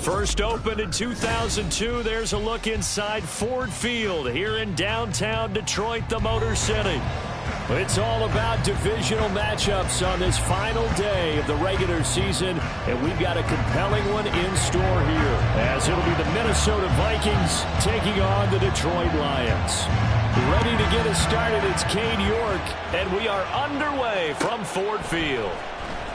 First opened in 2002, there's a look inside Ford Field here in downtown Detroit, the Motor City. It's all about divisional matchups on this final day of the regular season, and we've got a compelling one in store here, as it'll be the Minnesota Vikings taking on the Detroit Lions. Ready to get us started, it's Cade York, and we are underway from Ford Field.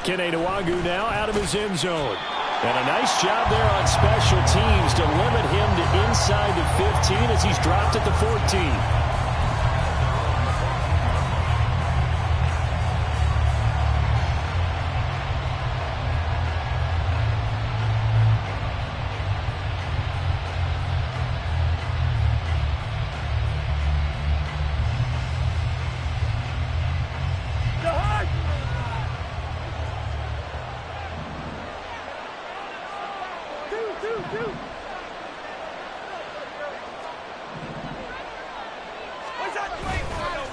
Kene Nwangwu now out of his end zone. And a nice job there on special teams to limit him to inside the 15 as he's dropped at the 14.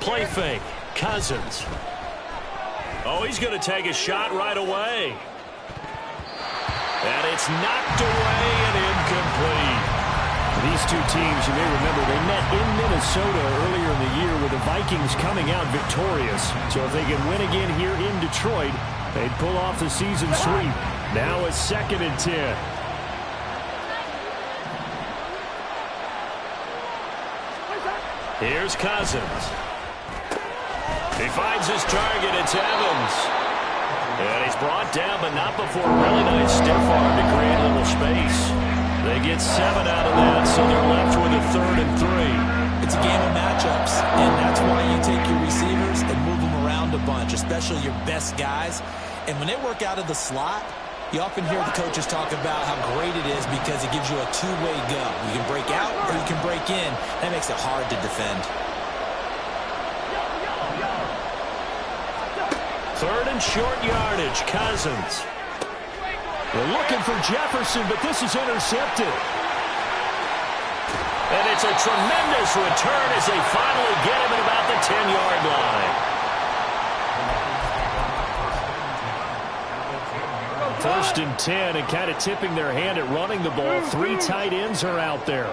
Play fake. Cousins. Oh, he's going to take a shot right away. And it's knocked away and incomplete. These two teams, you may remember, they met in Minnesota earlier in the year with the Vikings coming out victorious. So if they can win again here in Detroit, they'd pull off the season sweep. Now it's 2nd and 10. Here's Cousins. He finds his target. It's Evans. And he's brought down, but not before a really nice stiff arm to create a little space. They get 7 out of that, so they're left with a 3rd and 3. It's a game of matchups, and that's why you take your receivers and move them around a bunch, especially your best guys. And when they work out of the slot, you often hear the coaches talk about how great it is because it gives you a two-way go. You can break out or you can break in. That makes it hard to defend. 3rd and short yardage. Cousins. They're looking for Jefferson, but this is intercepted. And it's a tremendous return as they finally get him at about the 10-yard line. 1st and 10, and kind of tipping their hand at running the ball. 3 tight ends are out there.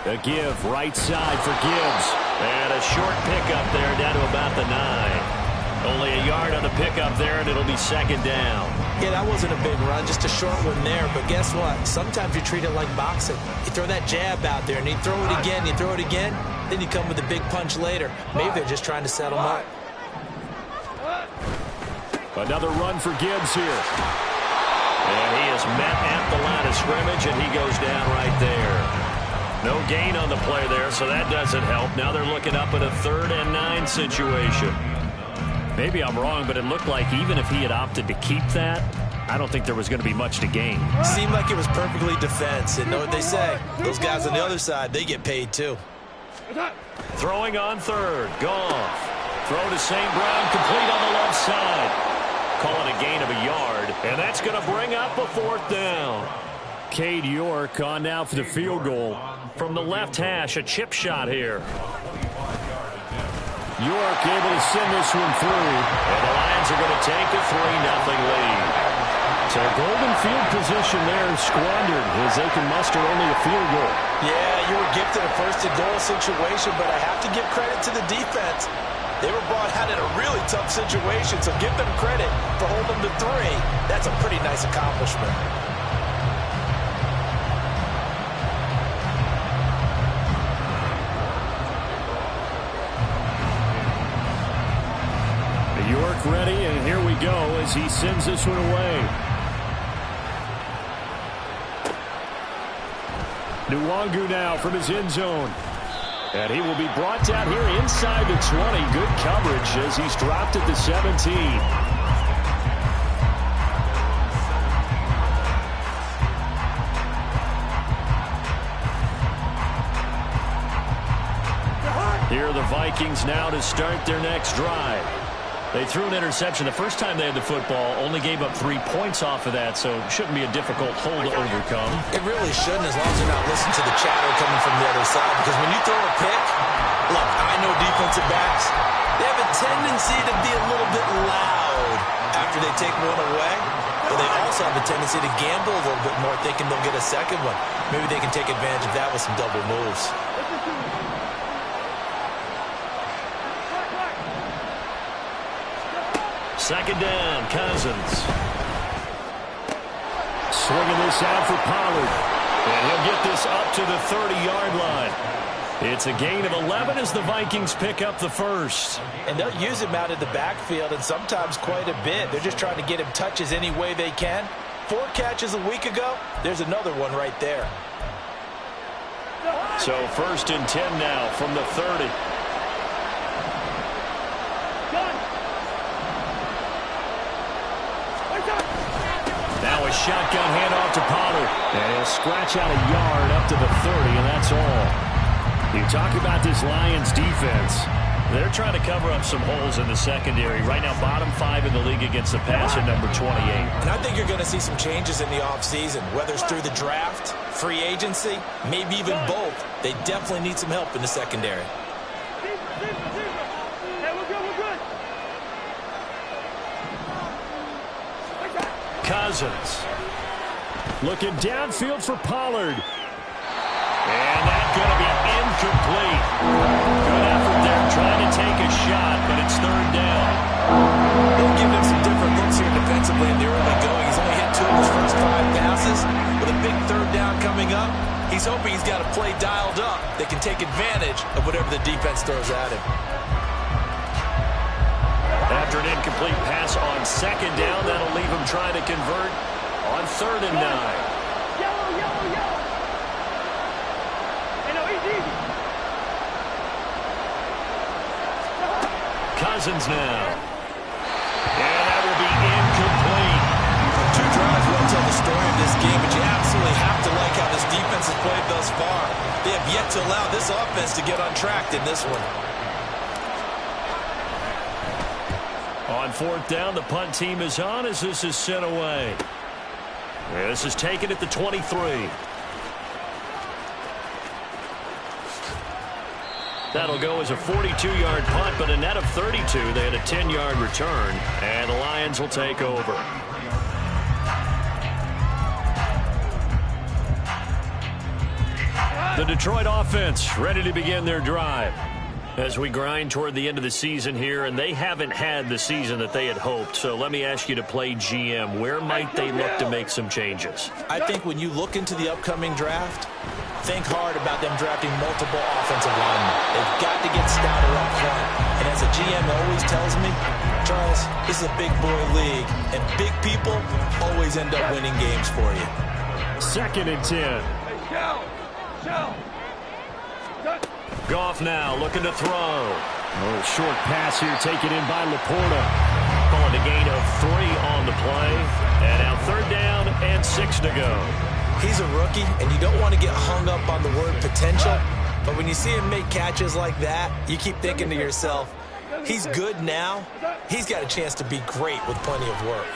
A give right side for Gibbs. And a short pickup there down to about the 9. Only a yard on the pickup there, and it'll be 2nd down. Yeah, that wasn't a big run, just a short one there. But guess what? Sometimes you treat it like boxing. You throw that jab out there, and you throw it again, you throw it again, then you come with a big punch later. Maybe they're just trying to settle him up. Another run for Gibbs here. And he is met at the line of scrimmage, and he goes down right there. No gain on the play there, so that doesn't help. Now they're looking up at a 3rd and 9 situation. Maybe I'm wrong, but it looked like even if he had opted to keep that, I don't think there was going to be much to gain. Seemed like it was perfectly defense. And know what they say? Those guys on the other side, they get paid too. Throwing on 3rd. Goff. Throw to St. Brown, complete on the left side. Call it a gain of a yard, and that's going to bring up a 4th down. Cade York on now for the field goal. From the left hash, a chip shot here. York able to send this one through. And the Lions are going to take a 3-0 lead. So golden field position there squandered as they can muster only a field goal. Yeah, you were gifted a 1st-and-goal situation, but I have to give credit to the defense. They were brought out in a really tough situation, so give them credit for holding them to 3. That's a pretty nice accomplishment. York ready, and here we go as he sends this one away. Nwangwu now from his end zone. And he will be brought down here inside the 20. Good coverage as he's dropped at the 17. Here are the Vikings now to start their next drive. They threw an interception the first time they had the football, only gave up 3 points off of that, so it shouldn't be a difficult hole to overcome. It really shouldn't, as long as you're not listening to the chatter coming from the other side, because when you throw a pick, look, I know defensive backs, they have a tendency to be a little bit loud after they take one away, but they also have a tendency to gamble a little bit more, thinking they'll get a second one. Maybe they can take advantage of that with some double moves. Second down, Cousins. Swinging this out for Pollard. And he'll get this up to the 30-yard line. It's a gain of 11 as the Vikings pick up the first. And they'll use him out of the backfield, and sometimes quite a bit. They're just trying to get him touches any way they can. 4 catches a week ago. There's another one right there. So 1st and 10 now from the 30. Now a shotgun handoff to Pollard. And he'll scratch out a yard up to the 30, and that's all. You talk about this Lions defense. They're trying to cover up some holes in the secondary. Right now, bottom 5 in the league against the pass at number 28. And I think you're going to see some changes in the offseason, whether it's through the draft, free agency, maybe even both. They definitely need some help in the secondary. Cousins looking downfield for Pollard. And that's going to be incomplete. Good effort there trying to take a shot, but it's 3rd down. They'll give him some different looks here defensively in the early going. He's only hit 2 of his first 5 passes. With a big 3rd down coming up, he's hoping he's got a play dialed up that can take advantage of whatever the defense throws at him. After an incomplete pass on 2nd down, that'll leave him trying to convert on 3rd and 9. Cousins now. And that will be incomplete. 2 drives will tell the story of this game, but you absolutely have to like how this defense has played thus far. They have yet to allow this offense to get untracked in this one. On 4th down, the punt team is on as this is sent away. And this is taken at the 23. That'll go as a 42-yard punt, but a net of 32. They had a 10-yard return, and the Lions will take over. The Detroit offense ready to begin their drive as we grind toward the end of the season here, and they haven't had the season that they had hoped. So let me ask you to play GM. Where might they look to make some changes? I think when you look into the upcoming draft, think hard about them drafting multiple offensive linemen. They've got to get stouter up front. And as a GM always tells me, Charles, this is a big boy league, and big people always end up winning games for you. 2nd and 10. Goff now looking to throw. A short pass here taken in by Laporta. Calling a gain of 3 on the play. And now 3rd down and 6 to go. He's a rookie, and you don't want to get hung up on the word potential. But when you see him make catches like that, you keep thinking to yourself, he's good now. He's got a chance to be great with plenty of work.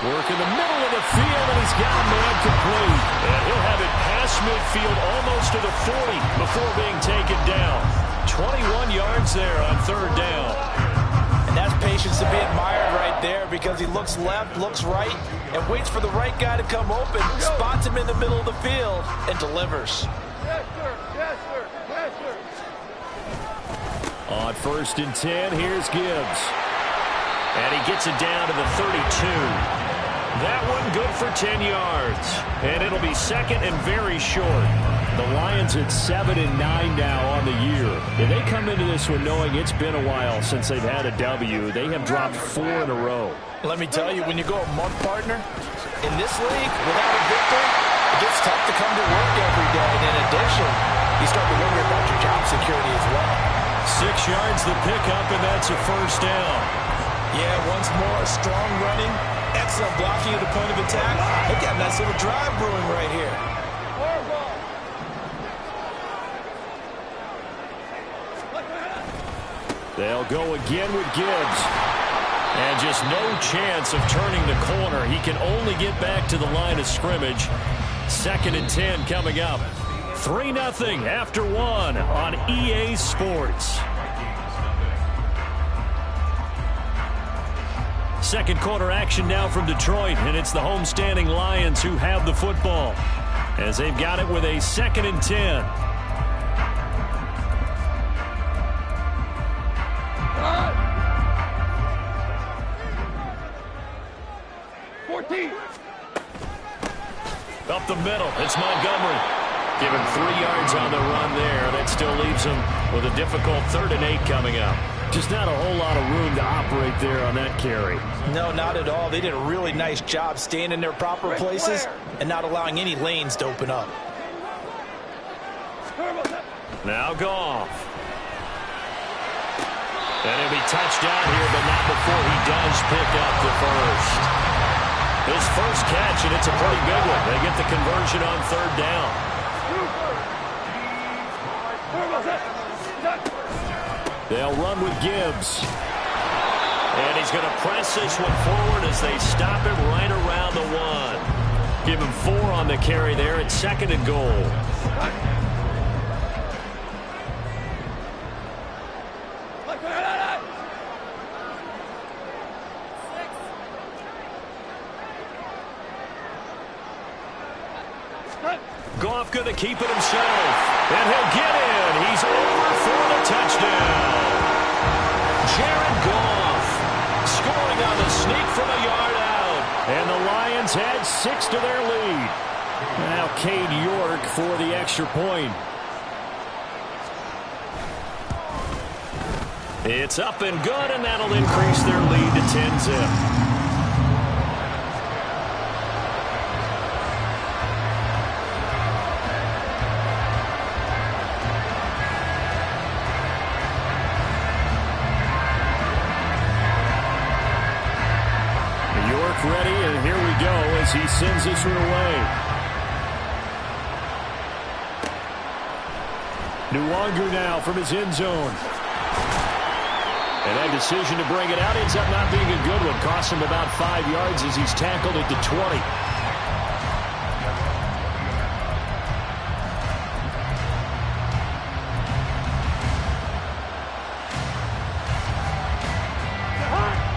Work in the middle of the field, and he's got a man complete. And he'll have it past midfield almost to the 40 before being taken down. 21 yards there on 3rd down. And that's patience to be admired right there, because he looks left, looks right, and waits for the right guy to come open, spots him in the middle of the field, and delivers. Yes, sir. Yes, sir. Yes, sir. On 1st and 10, here's Gibbs. And he gets it down to the 32. That one good for 10 yards. And it'll be 2nd and very short. The Lions at 7-9 now on the year. And they come into this one knowing it's been a while since they've had a W. They have dropped 4 in a row. Let me tell you, when you go a month, partner, in this league, without a victory, it gets tough to come to work every day. And in addition, you start to wonder about your job security as well. 6 yards the pickup, and that's a 1st down. Yeah, once more, strong running, excellent blocking at the point of attack. They've got a nice little drive brewing right here. They'll go again with Gibbs. And just no chance of turning the corner. He can only get back to the line of scrimmage. 2nd and 10 coming up. 3-0 after 1 on EA Sports. Second quarter action now from Detroit, and it's the homestanding Lions who have the football as they've got it with a 2nd and 10. 14. Up the middle, it's Montgomery. Give him 3 yards on the run there. That still leaves him with a difficult 3rd and 8 coming up. Just not a whole lot of room to operate there on that carry. No, not at all. They did a really nice job staying in their proper places and not allowing any lanes to open up. Now Goff. And he'll be touched down here, but not before he does pick up the first. His first catch, and it's a pretty big one. They get the conversion on 3rd down. They'll run with Gibbs. And he's going to press this one forward as they stop him right around the 1. Give him 4 on the carry there at 2nd and goal. Goff going to keep it himself. And he'll get in. He's over for the touchdown. Jared Goff scoring on the sneak from a yard out. And the Lions add 6 to their lead. Now Cade York for the extra point. It's up and good, and that'll increase their lead to 10-zip. Ready, and here we go as he sends this one away. Nwangu now from his end zone. And that decision to bring it out ends up not being a good one. Cost him about 5 yards as he's tackled at the 20.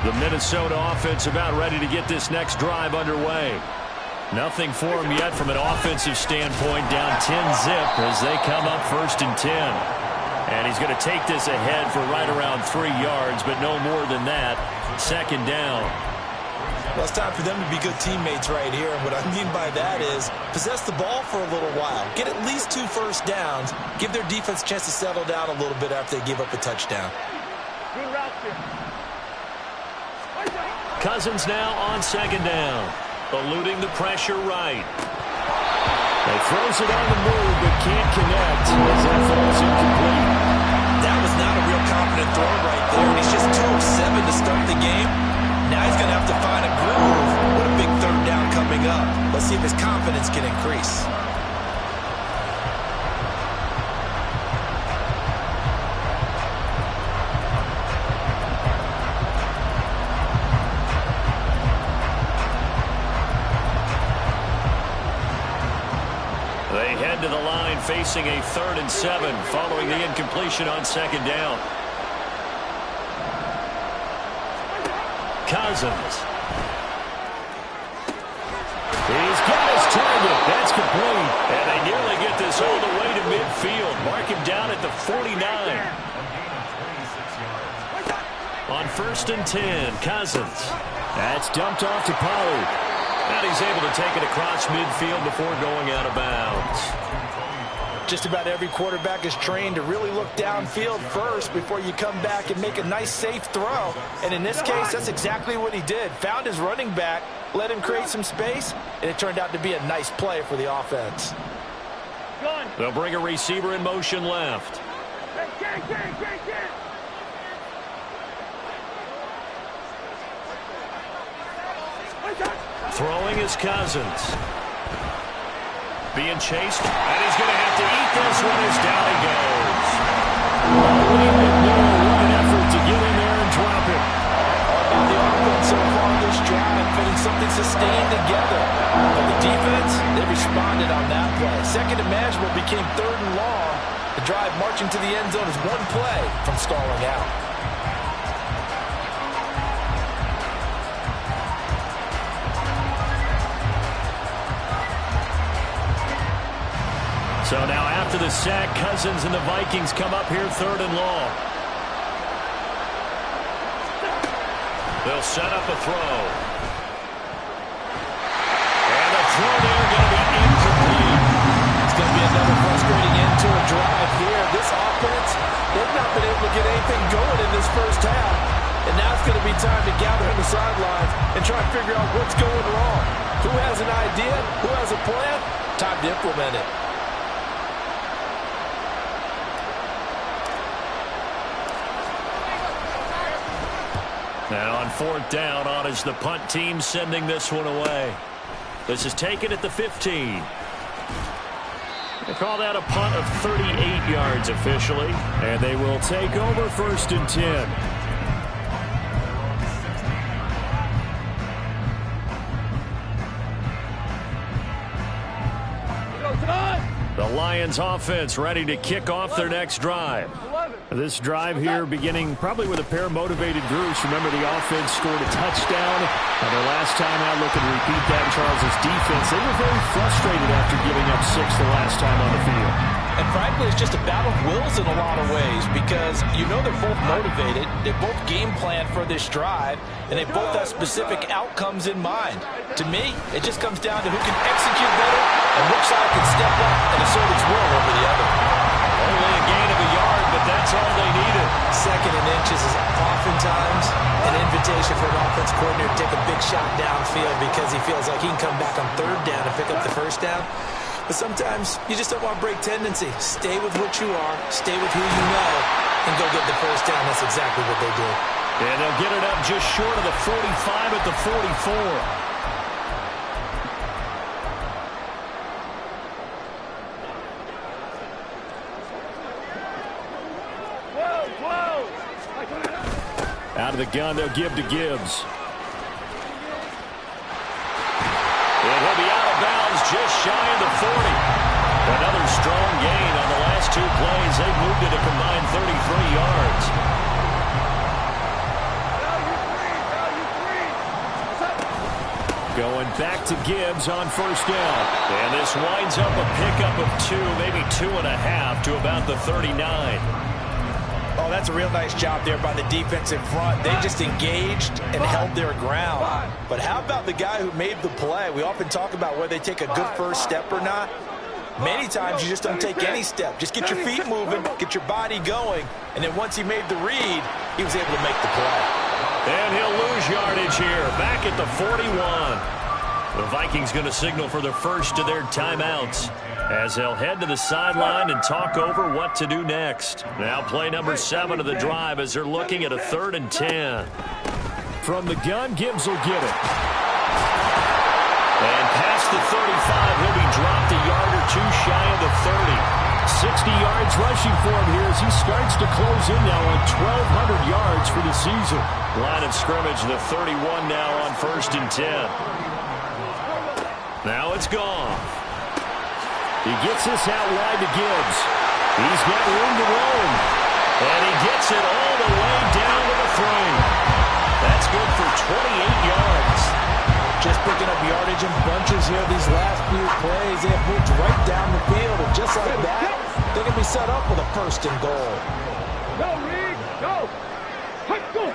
The Minnesota offense about ready to get this next drive underway. Nothing for him yet from an offensive standpoint. Down 10-zip as they come up 1st and 10. And he's going to take this ahead for right around 3 yards, but no more than that. 2nd down. Well, it's time for them to be good teammates right here. And what I mean by that is possess the ball for a little while. Get at least 2 first downs. Give their defense a chance to settle down a little bit after they give up a touchdown. Good route here. Cousins now on 2nd down. Eluding the pressure right. He throws it on the move, but can't connect as that falls incomplete. That was not a real confident throw right there, and he's just 2 of 7 to start the game. Now he's going to have to find a groove with a big 3rd down coming up. Let's see if his confidence can increase. They head to the line facing a 3rd and 7 following the incompletion on 2nd down. Cousins. He's got his target. That's complete. And they nearly get this all the way to midfield. Mark him down at the 49. On 1st and 10, Cousins. That's dumped off to Pollard. And he's able to take it across midfield before going out of bounds. Just about every quarterback is trained to really look downfield first before you come back and make a nice, safe throw. And in this case, that's exactly what he did. Found his running back, let him create some space, and it turned out to be a nice play for the offense. They'll bring a receiver in motion left. Throwing is Cousins. Being chased, and he's going to have to eat this one as down he goes. What an effort to sustained together. But the defense, they responded on that play. Second and manageable became third and long. The drive marching to the end zone is one play from stalling out. So now after the sack, Cousins and the Vikings come up here third and long. They'll set up a throw. And the throw there going to be incomplete. It's going to be another frustrating end to a drive here. This offense, they've not been able to get anything going in this first half. And now it's going to be time to gather on the sidelines and try to figure out what's going wrong. Who has an idea? Who has a plan? Time to implement it. Now on fourth down, on is the punt team sending this one away. This is taken at the 15. They call that a punt of 38 yards officially, and they will take over first and 10. The Lions offense ready to kick off their next drive. This drive here beginning probably with a pair of motivated groups. Remember, the offense scored a touchdown. Their last time out, looking to repeat that in Charles' defense. They were very frustrated after giving up 6 the last time on the field. And frankly, it's just a battle of wills in a lot of ways because you know they're both motivated. They both game plan for this drive, and they both have specific outcomes in mind. To me, it just comes down to who can execute better and which side can step up and assert its will over the other. Only a gain of a yard, but that's all they needed. Second and inches is oftentimes an invitation for an offense coordinator to take a big shot downfield because he feels like he can come back on third down and pick up the first down. But sometimes you just don't want to break tendency. Stay with what you are, stay with who you know, and go get the first down. That's exactly what they did. And they'll get it up just short of the 45 at the 44. Out of the gun, they'll give to Gibbs. And he'll be out of bounds just shy of the 40. Another strong gain on the last two plays. They've moved it a combined 33 yards. Going back to Gibbs on first down. And this winds up a pickup of 2, maybe 2.5 to about the 39. Oh, that's a real nice job there by the defense in front. They just engaged and held their ground. But how about the guy who made the play? We often talk about whether they take a good first step or not. Many times you just don't take any step. Just get your feet moving, get your body going, and then once he made the read, he was able to make the play. And he'll lose yardage here, back at the 41. The Vikings going to signal for the first of their timeouts as they'll head to the sideline and talk over what to do next. Now play number 7 of the drive as they're looking at a 3rd and 10. From the gun, Gibbs will get it. And past the 35, he'll be dropped a yard or 2 shy of the 30. 60 yards rushing for him here as he starts to close in now on 1,200 yards for the season. Line of scrimmage, the 31 now on 1st and 10. Now it's gone. He gets this out wide to Gibbs. He's got room to roam. And he gets it all the way down to the 3. That's good for 28 yards. Just picking up yardage in bunches here these last few plays. They have moved right down the field, and just like that, they can be set up with a 1st and goal. Go, Reed, go! Go!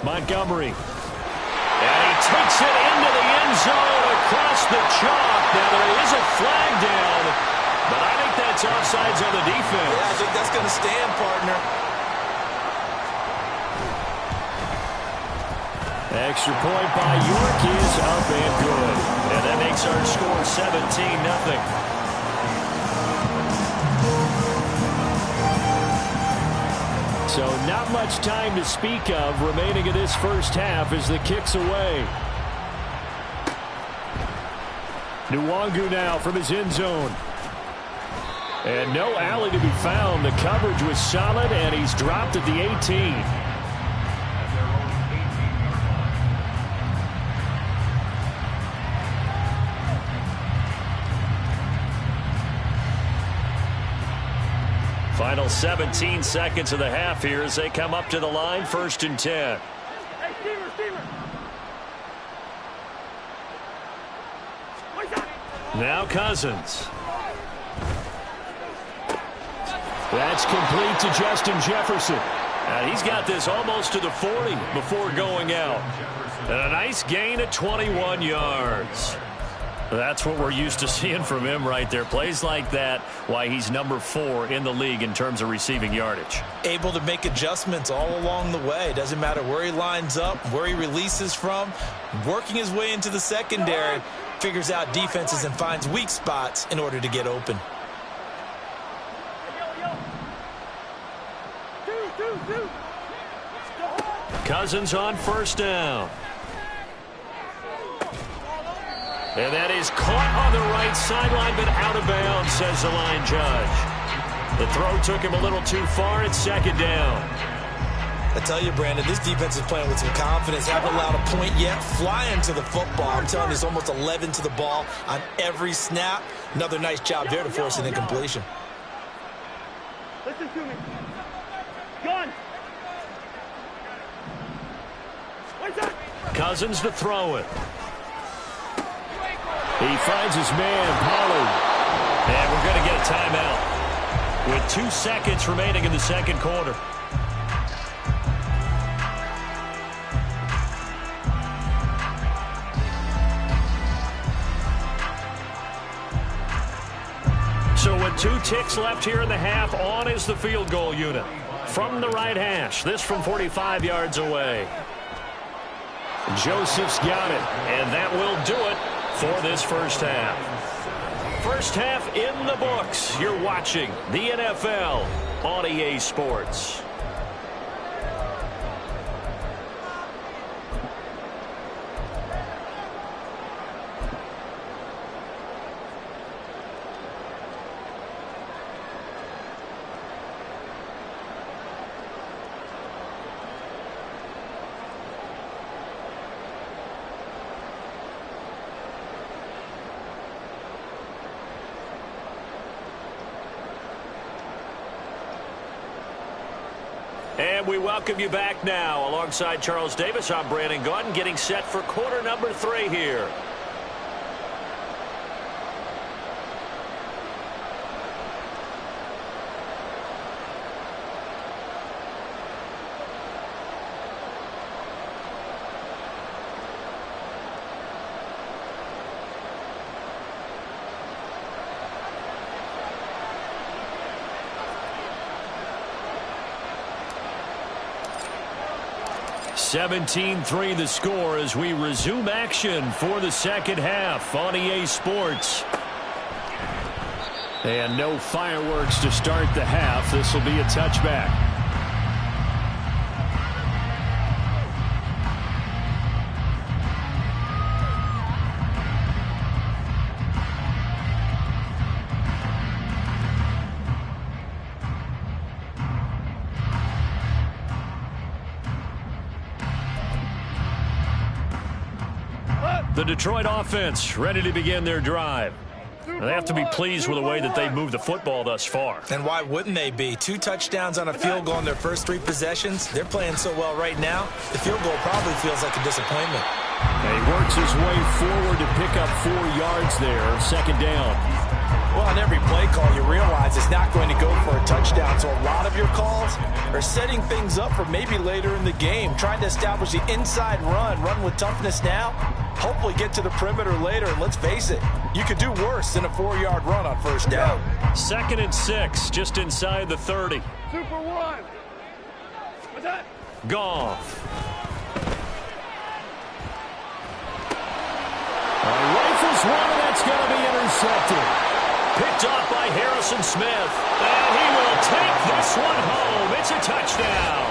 Montgomery. And he takes it into the end zone across the chalk. Now there is a flag down, but I think that's offsides on the defense. Yeah, I think that's going to stand, partner. Extra point by York is up and good. And that makes our score 17-0. So not much time to speak of remaining in this first half as the kick's away. Nwangu now from his end zone. And no alley to be found. The coverage was solid, and he's dropped at the 18. Final 17 seconds of the half here as they come up to the line, 1st and 10. Hey, Steamer. Now Cousins. That's complete to Justin Jefferson. And he's got this almost to the 40 before going out. And a nice gain of 21 yards. That's what we're used to seeing from him right there. Plays like that, why he's number 4 in the league in terms of receiving yardage. Able to make adjustments all along the way. Doesn't matter where he lines up, where he releases from. Working his way into the secondary. Figures out defenses and finds weak spots in order to get open. Cousins on 1st down. And that is caught on the right sideline, but out of bounds, says the line judge. The throw took him a little too far. It's 2nd down. I tell you, Brandon, this defense is playing with some confidence. Haven't allowed a point yet. Flying to the football. I'm telling you, it's almost 11 to the ball on every snap. Another nice job there to force an incompletion. Listen to me. Gun. Cousins to throw it. He finds his man, Pollard. And we're going to get a timeout with 2 seconds remaining in the 2nd quarter. So with 2 ticks left here in the half, on is the field goal unit. From the right hash, this from 45 yards away. Joseph's got it, and that will do it for this 1st half. 1st half in the books. You're watching the NFL on EA Sports. And we welcome you back now. Alongside Charles Davis, I'm Brandon Gaudin, getting set for quarter number 3 here. (17-3) the score as we resume action for the 2nd half on EA Sports. And no fireworks to start the half. This will be a touchback. The Detroit offense ready to begin their drive. They have to be pleased with the way that they've moved the football thus far. And why wouldn't they be? 2 touchdowns on a field goal in their first 3 possessions. They're playing so well right now, the field goal probably feels like a disappointment. And he works his way forward to pick up 4 yards there, 2nd down. Well, on every play call, you realize it's not going to go for a touchdown. So a lot of your calls are setting things up for maybe later in the game, trying to establish the inside run with toughness now, hopefully get to the perimeter later. And let's face it, you could do worse than a 4-yard run on 1st down. 2nd and 6, just inside the 30. Super 1. What's that? Goff. Rifles one, and that's going to be intercepted. Picked off by Harrison Smith. And he will take this one home. It's a touchdown.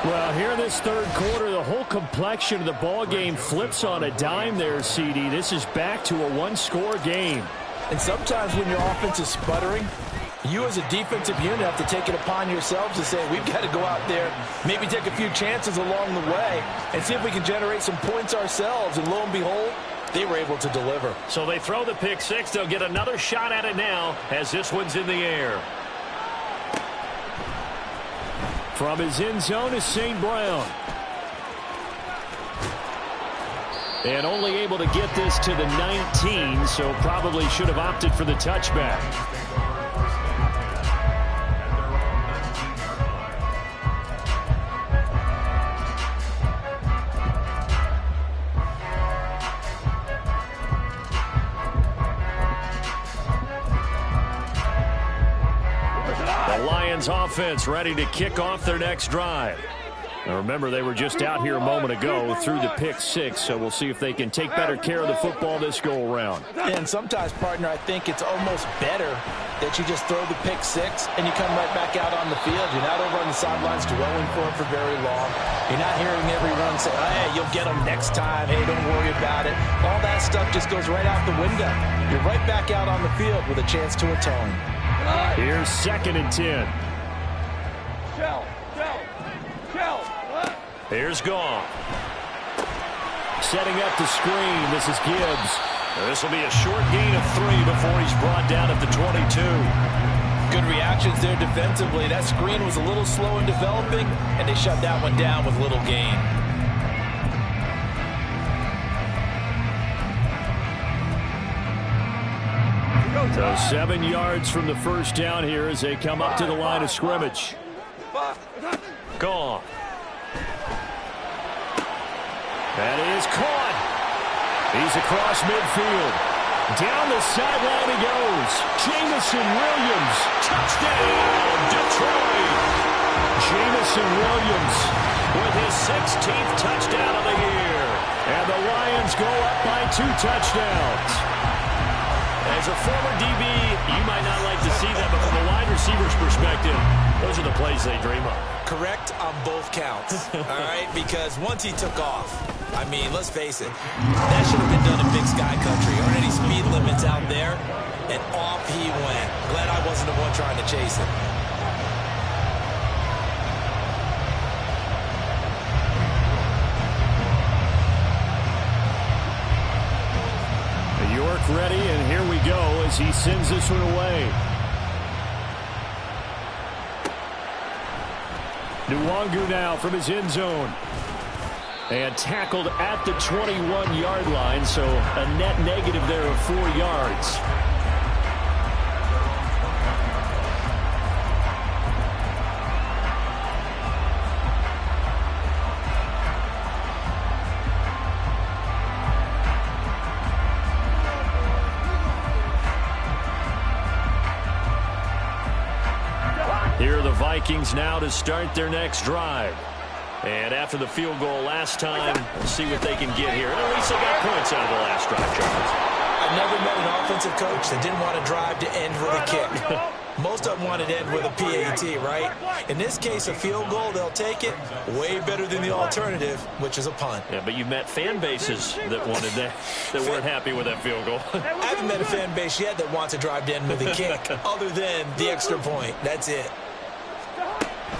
Well, here in this 3rd quarter, the whole complexion of the ball game flips on a dime there, CD. This is back to a 1-score game. And sometimes when your offense is sputtering, you as a defensive unit have to take it upon yourselves to say, we've got to go out there, maybe take a few chances along the way, and see if we can generate some points ourselves. And lo and behold, they were able to deliver. So they throw the pick 6. They'll get another shot at it now as this one's in the air. From his end zone is St. Brown. And only able to get this to the 19, so probably should have opted for the touchback. The Lions offense ready to kick off their next drive. Now remember, they were just out here a moment ago through the pick six, so we'll see if they can take better care of the football this go-around. And sometimes, partner, I think it's almost better that you just throw the pick six and you come right back out on the field. You're not over on the sidelines dwelling for it for very long. You're not hearing everyone say, oh, hey, you'll get them next time. Hey, don't worry about it. All that stuff just goes right out the window. You're right back out on the field with a chance to atone. Here's 2nd and 10. Here's Goff. Setting up the screen. This is Gibbs. This will be a short gain of 3 before he's brought down at the 22. Good reactions there defensively. That screen was a little slow in developing, and they shut that one down with little gain. So 7 yards from the first down here as they come up to the line of scrimmage. Goff. That is caught. He's across midfield. Down the sideline he goes. Jameson Williams. Touchdown, Detroit. Jameson Williams with his 16th touchdown of the year. And the Lions go up by 2 touchdowns. As a former DB, you might not like to see that, but from a wide receiver's perspective, those are the plays they dream of. Correct on both counts, all right? Because once he took off, I mean, let's face it, that should have been done in Big Sky Country. Aren't any speed limits out there? And off he went. Glad I wasn't the one trying to chase him. York ready, and here we go as he sends this one away. Nwangu now from his end zone. And tackled at the 21-yard line, so a net negative there of 4 yards. Here are the Vikings now to start their next drive. And after the field goal last time, we'll see what they can get here. And at least they got points out of the last drive, Charles. I've never met an offensive coach that didn't want to drive to end with a kick. Most of them wanted to end with a PAT, right? In this case, a field goal, they'll take it. Way better than the alternative, which is a punt. Yeah, but you met fan bases that wanted that weren't happy with that field goal. I haven't met a fan base yet that wants to drive to end with a kick, other than the extra point. That's it.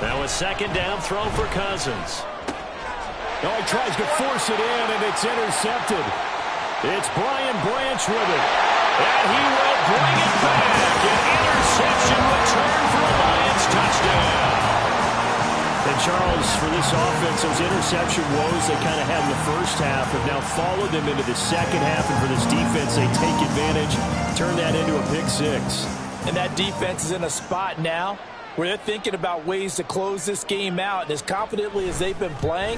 Now a 2nd down throw for Cousins. Oh, he tries to force it in, and it's intercepted. It's Brian Branch with it. And he will bring it back. An interception return for a Lions touchdown. And Charles, for this offense, those interception woes they kind of had in the first half have now followed them into the second half. And for this defense, they take advantage, turn that into a pick six. And that defense is in a spot now where they're thinking about ways to close this game out. And as confidently as they've been playing,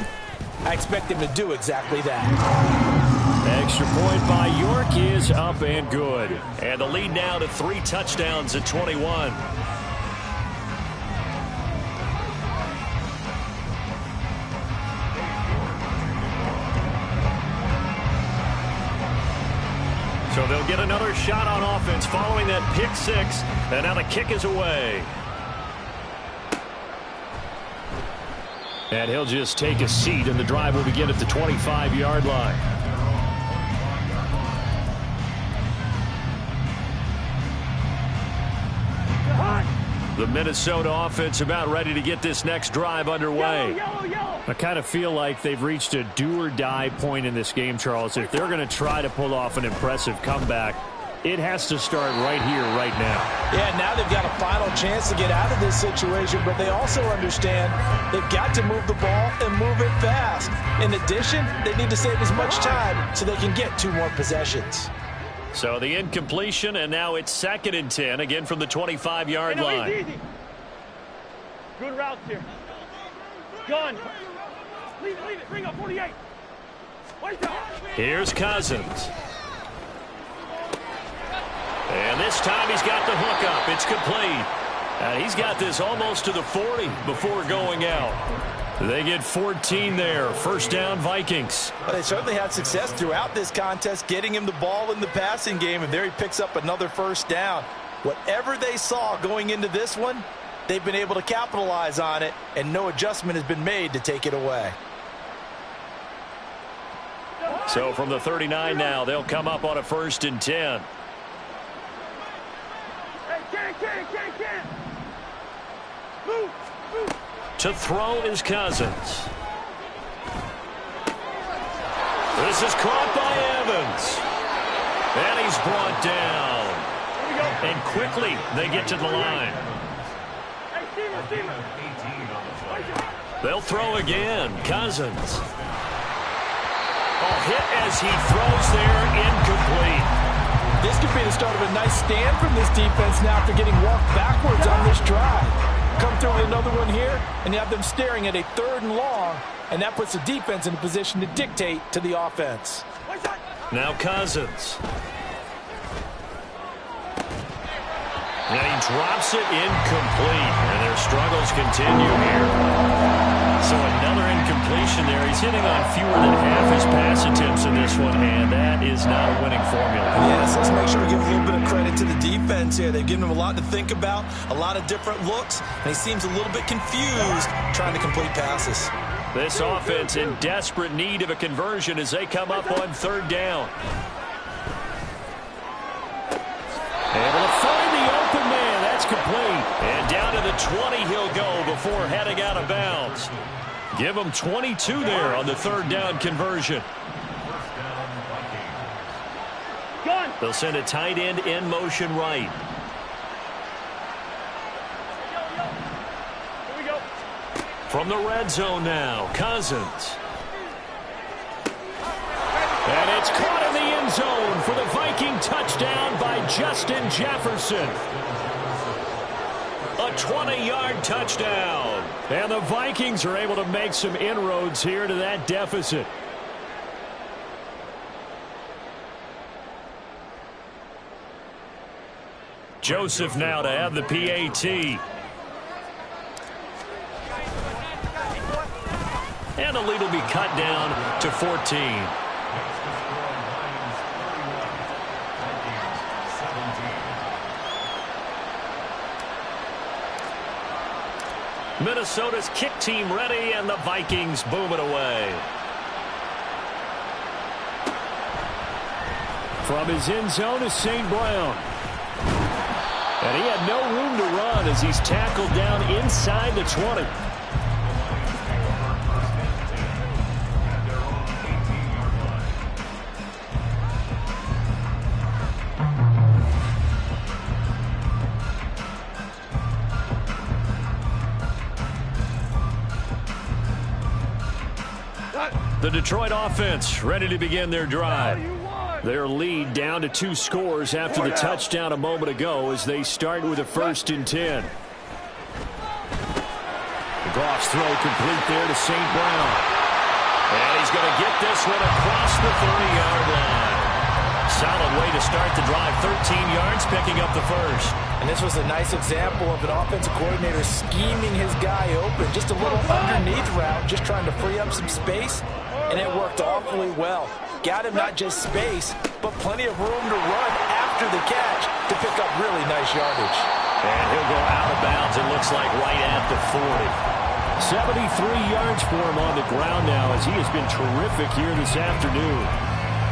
I expect them to do exactly that. Extra point by York is up and good. And the lead now to 3 touchdowns at 21. So they'll get another shot on offense following that pick six. And now the kick is away. And he'll just take a seat, and the drive will begin at the 25-yard line. The Minnesota offense about ready to get this next drive underway. I kind of feel like they've reached a do-or-die point in this game, Charles. If they're going to try to pull off an impressive comeback, It has to start right here, right now. Yeah, now they've got a final chance to get out of this situation, but they also understand they've got to move the ball and move it fast. In addition, they need to save as much time so they can get 2 more possessions. So the incompletion, and now it's 2nd and 10, again from the 25-yard line. Easy. Good routes here. Gun. Leave it. Bring up 48. Wait down. Here's Cousins. And this time he's got the hook up. It's complete. And he's got this almost to the 40 before going out. They get 14 there. First down, Vikings. Well, they certainly had success throughout this contest, getting him the ball in the passing game, and there he picks up another first down. Whatever they saw going into this one, they've been able to capitalize on it, and no adjustment has been made to take it away. So from the 39 now, they'll come up on a 1st and 10. Can. Move. To throw is Cousins. This is caught by Evans. And he's brought down. And quickly they get to the line. Hey, Steamer. They'll throw again. Cousins. Hit as he throws there, incomplete. This could be the start of a nice stand from this defense now after getting walked backwards on this drive. Come through with another one here, and you have them staring at a 3rd and long, and that puts the defense in a position to dictate to the offense. Now Cousins. And he drops it incomplete, and their struggles continue here. So another incompletion there. He's hitting on fewer than half his pass attempts in this one, and that is not a winning formula. Yes, let's make sure we give a little bit of credit to the defense here. They've given him a lot to think about, a lot of different looks, and he seems a little bit confused trying to complete passes. This offense in desperate need of a conversion as they come up on 3rd down. Able to find the open man. That's complete. And down to the 20 he'll go before heading out of bounds. Give him 22 there on the 3rd down conversion. They'll send a tight end in motion right. Here we go. From the red zone now, Cousins. And it's caught in the end zone for the Viking touchdown by Justin Jefferson. A 20-yard touchdown. And the Vikings are able to make some inroads here to that deficit. Joseph now to have the PAT. And the lead will be cut down to 14. Minnesota's kick team ready, and the Vikings boom it away. From his end zone is St. Brown. And he had no room to run as he's tackled down inside the 20. The Detroit offense ready to begin their drive. Their lead down to 2 scores after the touchdown a moment ago as they start with a 1st and 10. Goff's throw complete there to St. Brown. And he's going to get this one across the 30-yard line. Solid way to start the drive. 13 yards, picking up the first. And this was a nice example of an offensive coordinator scheming his guy open. Just a little underneath route, just trying to free up some space. And it worked awfully well. Got him not just space, but plenty of room to run after the catch to pick up really nice yardage. And he'll go out of bounds, it looks like, right at the 40. 73 yards for him on the ground now as he has been terrific here this afternoon.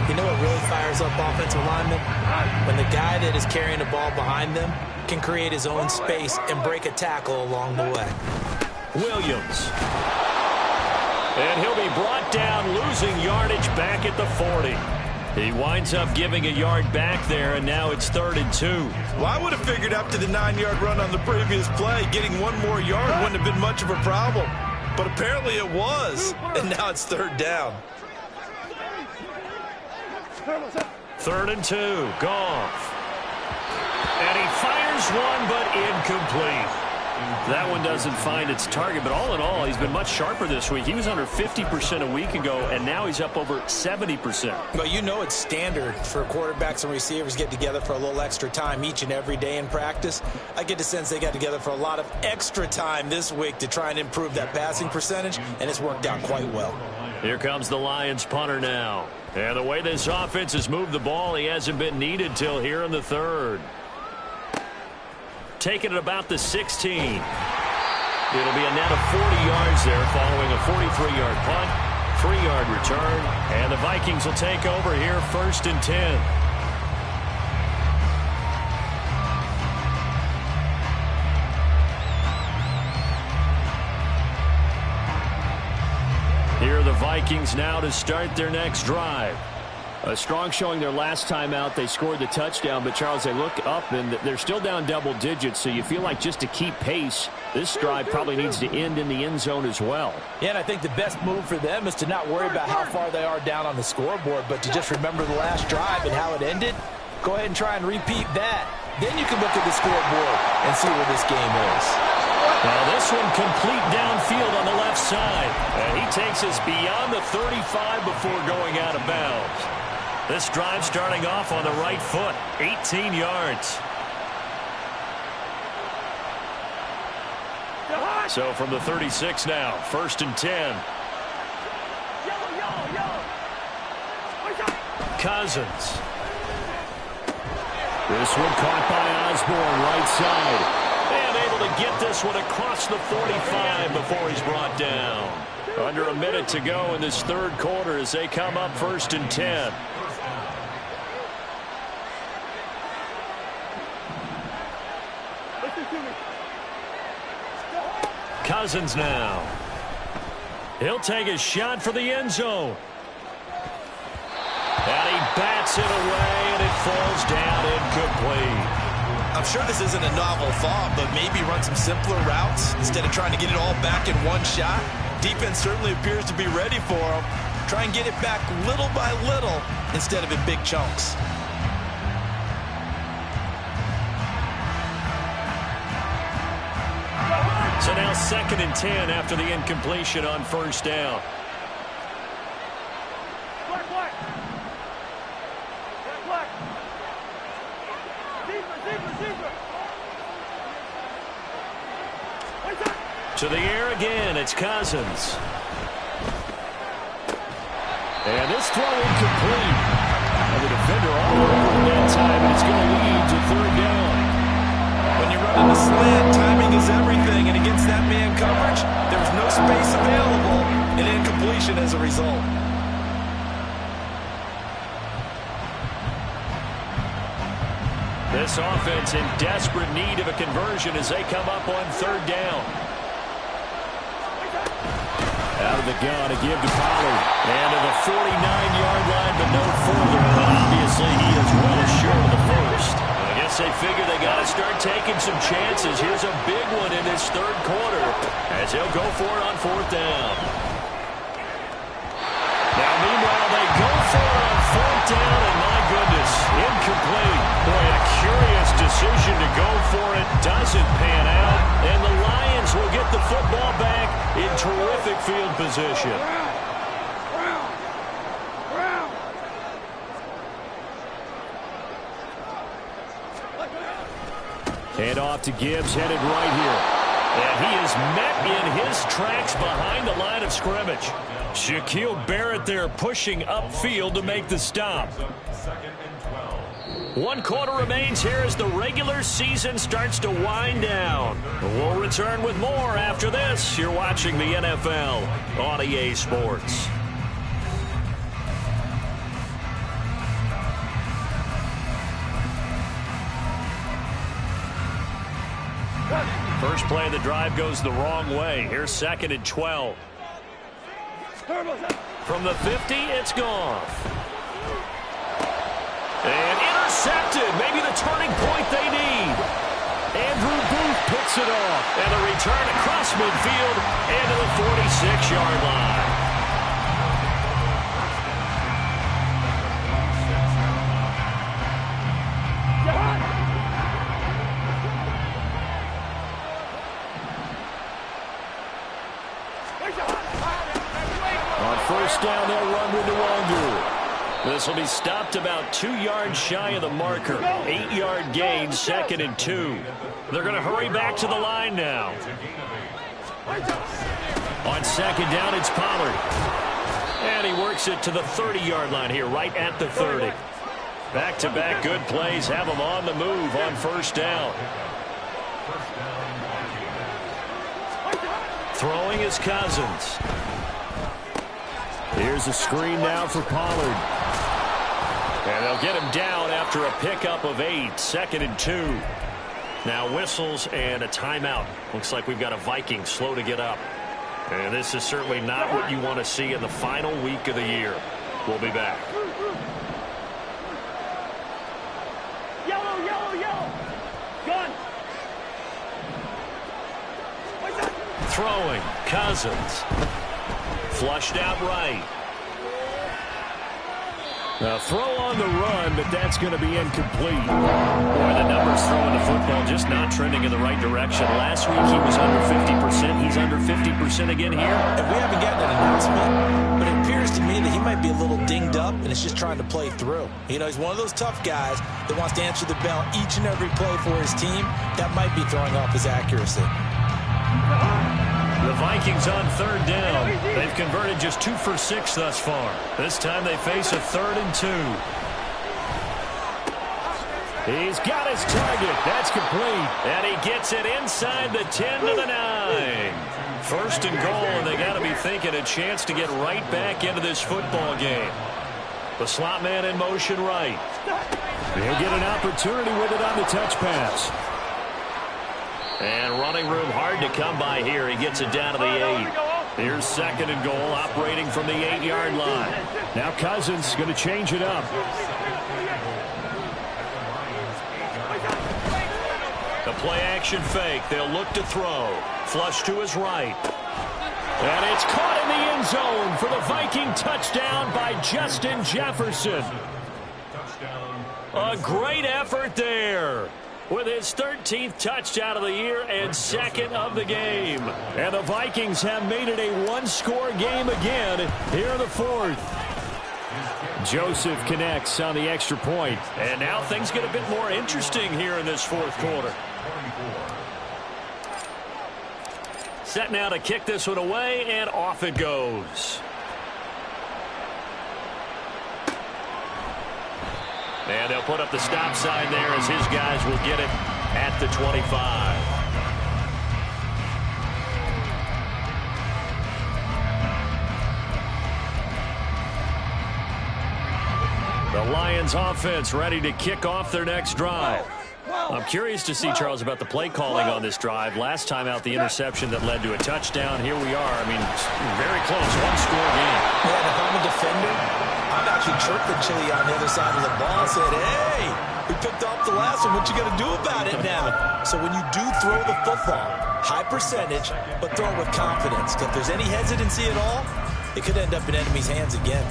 You know what really fires up offensive linemen? When the guy that is carrying the ball behind them can create his own space and break a tackle along the way. Williams. And he'll be brought down, losing yardage back at the 40. He winds up giving a yard back there, and now it's 3rd and 2. Well, I would have figured after the 9-yard run on the previous play, getting one more yard wouldn't have been much of a problem. But apparently it was, and now it's 3rd down. 3rd and 2, Goff. And he fires one, but incomplete. That one doesn't find its target, but all in all, he's been much sharper this week. He was under 50% a week ago, and now he's up over 70%. But you know it's standard for quarterbacks and receivers get together for a little extra time each and every day in practice. I get the sense they got together for a lot of extra time this week to try and improve that passing percentage, and it's worked out quite well. Here comes the Lions punter now. And the way this offense has moved the ball, he hasn't been needed till here in the 3rd. Taking it about the 16. It'll be a net of 40 yards there following a 43-yard punt, 3-yard return, and the Vikings will take over here 1st and 10. Here are the Vikings now to start their next drive. A strong showing their last time out. They scored the touchdown, but, Charles, they look up, and they're still down double digits, so you feel like just to keep pace, this drive probably needs to end in the end zone as well. Yeah, and I think the best move for them is to not worry about how far they are down on the scoreboard, but to just remember the last drive and how it ended. Go ahead and try and repeat that. Then you can look at the scoreboard and see where this game is. Now this one complete downfield on the left side. And he takes us beyond the 35 before going out of bounds. This drive starting off on the right foot, 18 yards. So from the 36 now, 1st and 10. Cousins. This one caught by Osborne, right side. And able to get this one across the 45 before he's brought down. Under a minute to go in this 3rd quarter as they come up 1st and 10. Cousins now. He'll take a shot for the end zone. And he bats it away, and it falls down incomplete. I'm sure this isn't a novel thought, but maybe run some simpler routes instead of trying to get it all back in one shot. Defense certainly appears to be ready for him. Try and get it back little by little instead of in big chunks. So now 2nd and 10 after the incompletion on 1st down. To the air again, it's Cousins. And this throw incomplete. And the defender all over that time, and it's going to lead to 3rd down. When you're running a slant, timing is everything, and against that man coverage, there's no space available, and incompletion as a result. This offense in desperate need of a conversion as they come up on 3rd down. Out of the gun to give to Pollard. And to the 49-yard line, but no further. And obviously, he is well short of the first. I guess they figure they got to start taking some chances. Here's a big one in this 3rd quarter as he'll go for it on 4th down. Now, meanwhile, they go for it on 4th down, and my goodness, incomplete. Boy, a curious decision to go for it. Doesn't pan out, and the Lions will get the football back in terrific field position. Hand off to Gibbs, headed right here. And he is met in his tracks behind the line of scrimmage. Shaquille Barrett there pushing upfield to make the stop. 1 quarter remains here as the regular season starts to wind down. We'll return with more after this. You're watching the NFL on EA Sports. First play of the drive goes the wrong way. Here's 2nd and 12. From the 50, it's Goff. And intercepted. Maybe the turning point they need. Andrew Booth picks it off. And the return across midfield and to the 46-yard line. On first down, they'll run with Nwangu. This will be stopped about 2 yards shy of the marker. 8-yard gain, 2nd and 2. They're going to hurry back to the line now. On second down, it's Pollard. And he works it to the 30-yard line here, right at the 30. Back-to-back good plays have him on the move on first down. Throwing is Cousins. Here's a screen now for Pollard. And they'll get him down after a pickup of 8, 2nd and 2. Now whistles and a timeout. Looks like we've got a Viking slow to get up. And this is certainly not what you want to see in the final week of the year. We'll be back. Yellow, yellow, yellow. Gun. Throwing, Cousins. Flushed out right. A throw on the run, but that's going to be incomplete. Boy, the numbers throwing the football just not trending in the right direction. Last week he was under 50%. He's under 50% again here. And we haven't gotten an announcement, but it appears to me that he might be a little dinged up and is just trying to play through. You know, he's one of those tough guys that wants to answer the bell each and every play for his team. That might be throwing off his accuracy. The Vikings on third down. They've converted just 2 for 6 thus far. This time they face a 3rd and 2. He's got his target. That's complete. And he gets it inside the 10 to the 9. First and goal, and they got to be thinking a chance to get right back into this football game. The slot man in motion right. He'll get an opportunity with it on the touch pass. And running room hard to come by here. He gets it down to the 8. Here's 2nd and goal, operating from the 8-yard line. Now Cousins going to change it up. The play action fake. They'll look to throw. Flush to his right. And it's caught in the end zone for the Viking touchdown by Justin Jefferson. A great effort there, with his 13th touchdown of the year and 2nd of the game. And the Vikings have made it a one-score game again here in the 4th. Joseph connects on the extra point. And now things get a bit more interesting here in this 4th quarter. Set now to kick this one away, and off it goes. And they'll put up the stop sign there as his guys will get it at the 25. The Lions offense ready to kick off their next drive. I'm curious to see, Charles, about the play calling on this drive. Last time out, the interception that led to a touchdown. Here we are. I mean, very close, one-score game. Yeah, and if I'm a defender, I'm actually chirping Chili on the other side of the ball and said, hey, we picked off the last one. What you going to do about it now? So when you do throw the football, high percentage, but throw it with confidence. Because if there's any hesitancy at all, it could end up in enemy's hands again.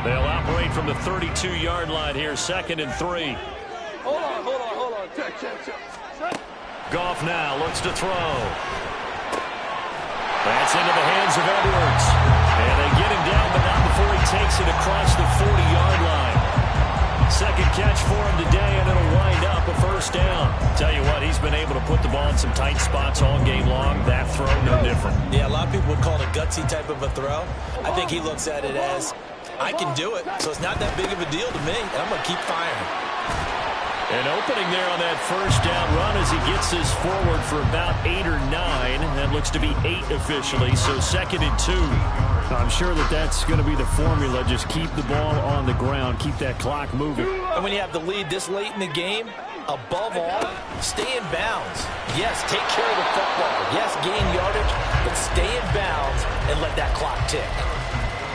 They'll operate from the 32-yard line here, 2nd and 3. Hold on. Check. Goff now looks to throw. That's into the hands of Edwards. And they get him down, but not before he takes it across the 40-yard line. 2nd catch for him today, and it'll wind up a 1st down. Tell you what, he's been able to put the ball in some tight spots all game long. That throw, no different. Yeah, a lot of people would call it a gutsy type of a throw. I think he looks at it as, I can do it, so it's not that big of a deal to me, and I'm going to keep firing. An opening there on that 1st down run as he gets this forward for about 8 or 9. That looks to be 8 officially, so 2nd and 2. I'm sure that's going to be the formula. Just keep the ball on the ground, keep that clock moving. And when you have the lead this late in the game, above all, stay in bounds. Yes, take care of the football. Yes, gain yardage, but stay in bounds and let that clock tick.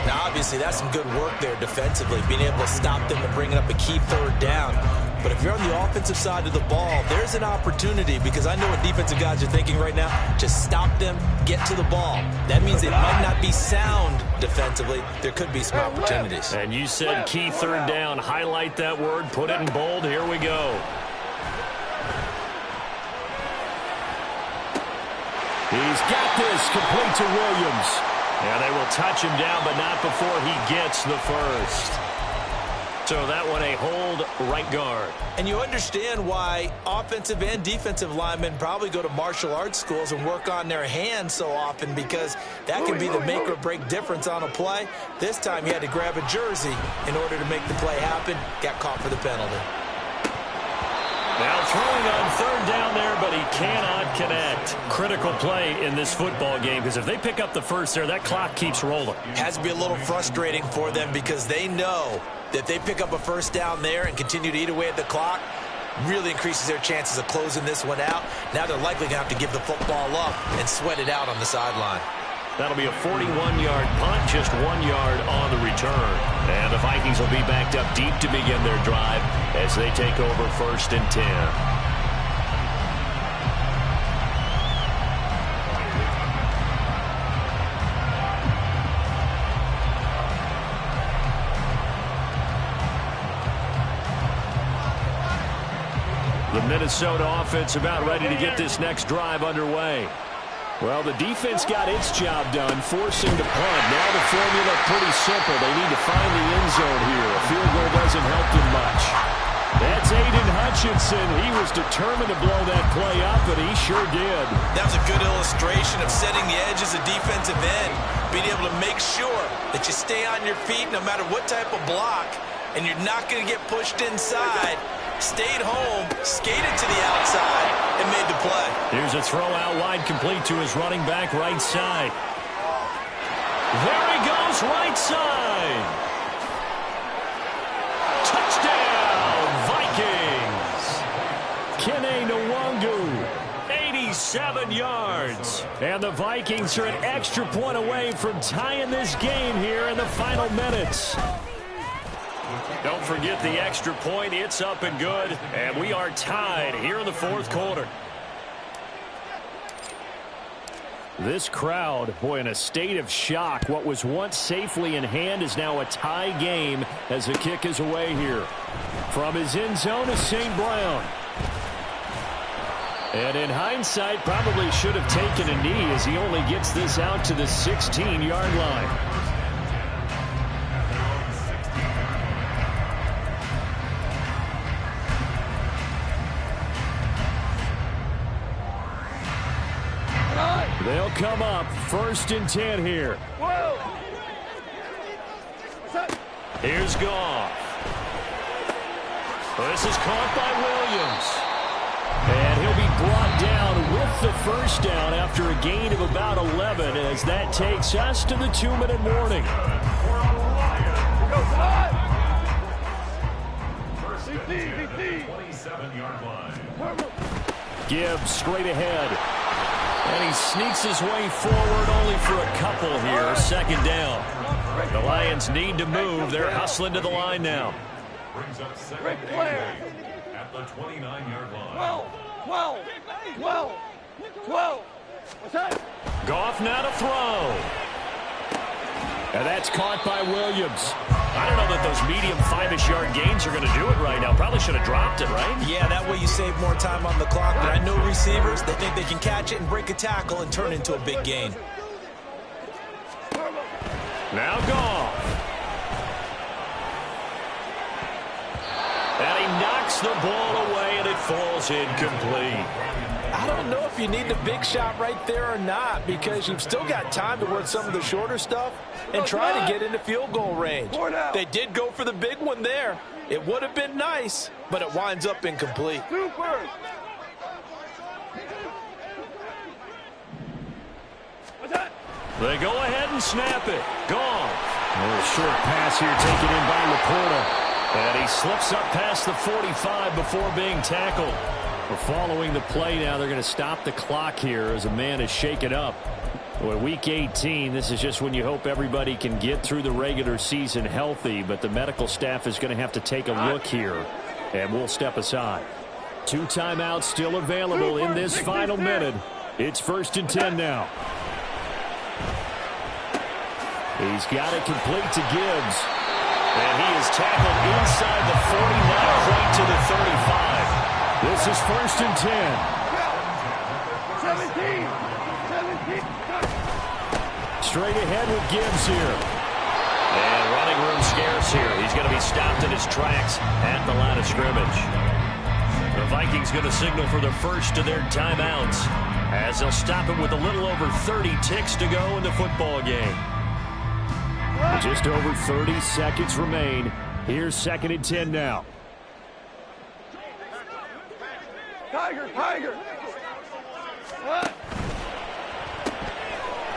Now, obviously, that's some good work there defensively, being able to stop them and bringing up a key third down. But if you're on the offensive side of the ball, there's an opportunity, because I know what defensive guys are thinking right now. Just stop them, get to the ball. That means it might not be sound defensively. There could be some opportunities. And you said key third down. Highlight that word, put it in bold. Here we go. He's got this, complete to Williams. Yeah, they will touch him down, but not before he gets the first. So that one a hold right guard. And you understand why offensive and defensive linemen probably go to martial arts schools and work on their hands so often, because that can be the make or break difference on a play. This time he had to grab a jersey in order to make the play happen. Got caught for the penalty. Now throwing on third down there, but he cannot connect. Critical play in this football game, because if they pick up the first there, that clock keeps rolling. Has to be a little frustrating for them, because they know that if they pick up a first down there and continue to eat away at the clock, really increases their chances of closing this one out. Now they're likely going to have to give the football up and sweat it out on the sideline. That'll be a 41-yard punt, just 1 yard on the return. And the Vikings will be backed up deep to begin their drive as they take over 1st and 10. The Minnesota offense about ready to get this next drive underway. Well, the defense got its job done, forcing the punt. Now the formula pretty simple. They need to find the end zone here. A field goal doesn't help them much. That's Aiden Hutchinson. He was determined to blow that play up, and he sure did. That was a good illustration of setting the edge as a defensive end, being able to make sure that you stay on your feet no matter what type of block, and you're not going to get pushed inside. Stayed home, skated to the outside, and made the play. Here's a throw out wide, complete to his running back right side. There he goes, right side. Touchdown, Vikings. Kene Nwangu, 87 yards. And the Vikings are an extra point away from tying this game here in the final minutes. Don't forget the extra point. It's up and good. And we are tied here in the 4th quarter. This crowd, boy, in a state of shock. What was once safely in hand is now a tie game as the kick is away here. From his end zone is St. Brown. And in hindsight, probably should have taken a knee as he only gets this out to the 16-yard line. They'll come up 1st and 10 here. Here's Goff. This is caught by Williams. And he'll be brought down with the first down after a gain of about 11 as that takes us to the 2-minute warning. Gibbs straight ahead. And he sneaks his way forward only for a couple here. 2nd down. The Lions need to move. They're hustling to the line now. Brings up 2nd at the 29-yard line. 12. What's that? Goff now to throw. And that's caught by Williams. I don't know that those medium 5-ish yard gains are going to do it right now. Probably should have dropped it, right? Yeah, that way you save more time on the clock. But I know receivers, they think they can catch it and break a tackle and turn into a big gain. Now Goff. And he knocks the ball away, and it falls incomplete. I don't know if you need the big shot right there or not, because you've still got time to work some of the shorter stuff and try to get into field goal range. They did go for the big one there. It would have been nice, but it winds up incomplete. They go ahead and snap it. Goff. A little short pass here taken in by Laporta. And he slips up past the 45 before being tackled. We're following the play now. They're going to stop the clock here as a man is shaken up. Well, week 18, this is just when you hope everybody can get through the regular season healthy, but the medical staff is going to have to take a look here, and we'll step aside. 2 timeouts still available in this final minute. It's 1st and 10 now. He's got it complete to Gibbs. And he is tackled inside the 49, right to the 35. This is 1st and 10. 17. Straight ahead with Gibbs here. And running room scarce here. He's going to be stopped in his tracks at the line of scrimmage. The Vikings going to signal for the first of their timeouts as they'll stop it with a little over 30 ticks to go in the football game. Just over 30 seconds remain. Here's 2nd and 10 now. Tiger!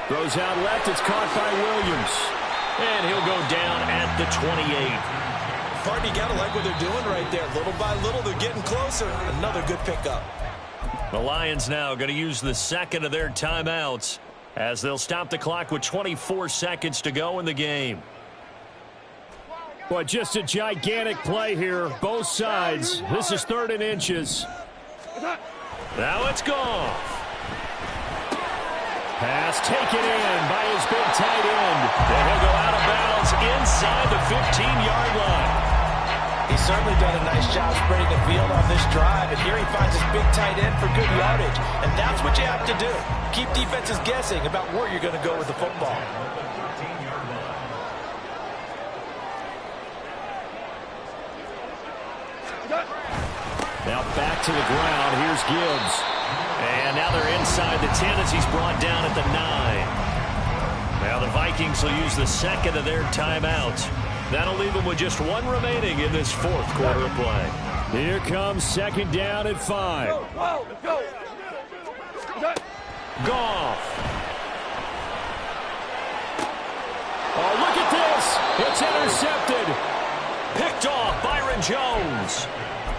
Throws out left. It's caught by Williams. And he'll go down at the 28. Partner, you got to like what they're doing right there. Little by little, they're getting closer. Another good pickup. The Lions now going to use the second of their timeouts as they'll stop the clock with 24 seconds to go in the game. Boy, just a gigantic play here, both sides. This is 3rd and inches. Now it's gone. Pass taken in by his big tight end. And he'll go out of bounds inside the 15-yard line. He's certainly done a nice job spreading the field on this drive, and here he finds his big tight end for good yardage. And that's what you have to do. Keep defenses guessing about where you're going to go with the football. Now back to the ground. Here's Gibbs. And now they're inside the 10 as he's brought down at the 9. Now the Vikings will use the second of their timeouts. That'll leave them with just 1 remaining in this 4th quarter of play. Here comes 2nd down at 5. Let's go. Goff. Oh, look at this. It's intercepted. Picked off Byron Jones.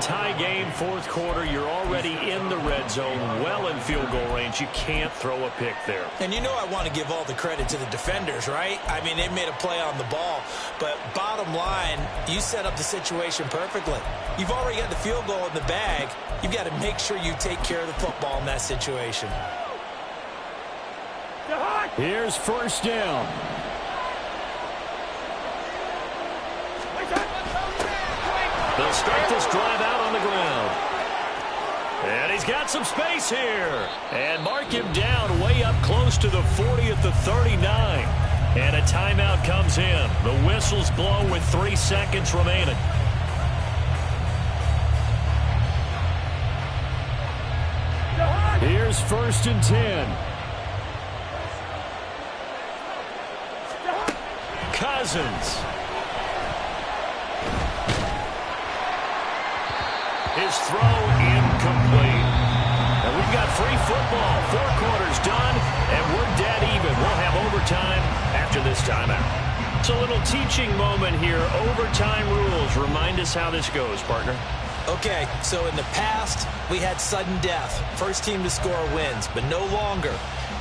Tie game, 4th quarter. You're already in the red zone, well in field goal range. You can't throw a pick there. And you know I want to give all the credit to the defenders, right? I mean, they made a play on the ball. But bottom line, you set up the situation perfectly. You've already got the field goal in the bag. You've got to make sure you take care of the football in that situation. Here's 1st down. They'll start this drive out on the ground. And he's got some space here. And mark him down way up close to the 40 at the 39. And a timeout comes in. The whistles blow with 3 seconds remaining. Here's 1st and 10. Cousins. His throw incomplete. And we've got free football. 4 quarters done, and we're dead even. We'll have overtime after this timeout. It's a little teaching moment here. Overtime rules. Remind us how this goes, partner. Okay, so in the past, we had sudden death. First team to score wins, but no longer.